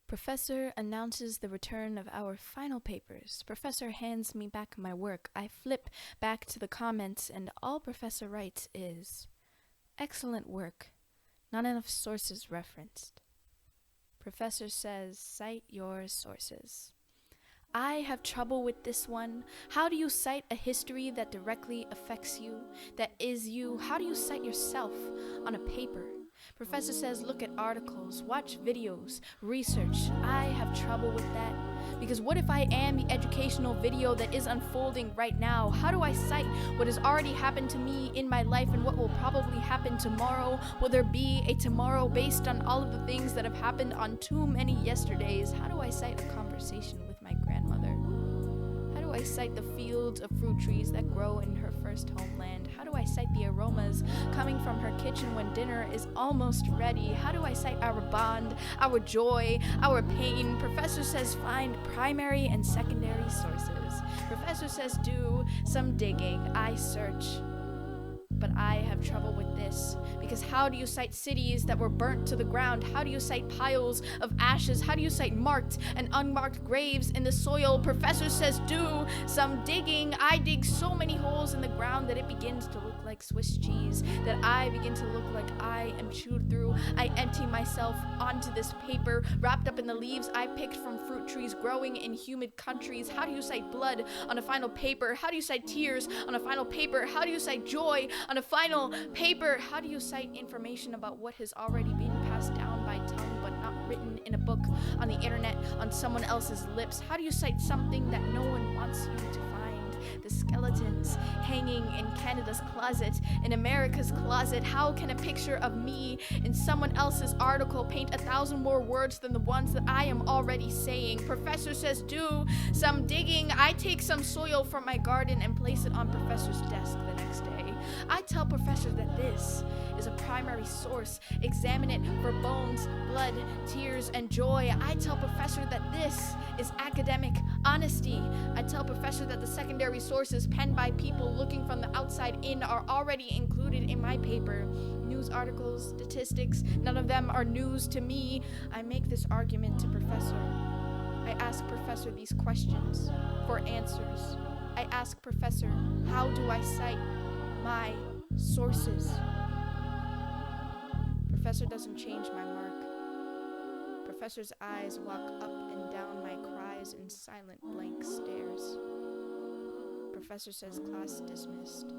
Professor announces the return of our final papers. Professor hands me back my work. I flip back to the comments, and all Professor writes is, "Excellent work. Not enough sources referenced." Professor says, "Cite your sources." I have trouble with this one. How do you cite a history that directly affects you, that is you? How do you cite yourself on a paper? Professor says, look at articles, watch videos, research. I have trouble with that. Because what if I am the educational video that is unfolding right now? How do I cite what has already happened to me in my life and what will probably happen tomorrow? Will there be a tomorrow based on all of the things that have happened on too many yesterdays? How do I cite a conversation with my grandmother? How do I cite the fields of fruit trees that grow in her first homeland? How do I cite the aromas coming from her kitchen when dinner is almost ready? How do I cite our bond, our joy, our pain? Professor says find primary and secondary sources. Professor says do some digging. I search. But I have trouble with this, because how do you cite cities that were burnt to the ground? How do you cite piles of ashes? How do you cite marked and unmarked graves in the soil? Professor says do some digging. I dig so many holes in the ground that it begins to look like Swiss cheese, that I begin to look like I am chewed through. I empty myself onto this paper, wrapped up in the leaves I picked from fruit trees growing in humid countries. How do you cite blood on a final paper? How do you cite tears on a final paper? How do you cite joy on a final paper? How do you cite information about what has already been passed down by tongue but not written in a book, on the internet, on someone else's lips? How do you cite something that no one wants you to find? The skeletons hanging in Canada's closet, in America's closet. How can a picture of me in someone else's article paint 1,000 more words than the ones that I am already saying? Professor says do some digging. I take some soil from my garden and place it on Professor's desk the next day. I tell Professor that this is a primary source. Examine it for bones, blood, tears, and joy. I tell Professor that this is academic honesty. I tell Professor that the secondary sources penned by people looking from the outside in are already included in my paper. News articles, statistics, none of them are news to me. I make this argument to Professor. I ask Professor these questions for answers. I ask Professor, how do I cite my sources? Professor doesn't change my mark. Professor's eyes walk up and down my cries in silent blank stares. Professor says class dismissed.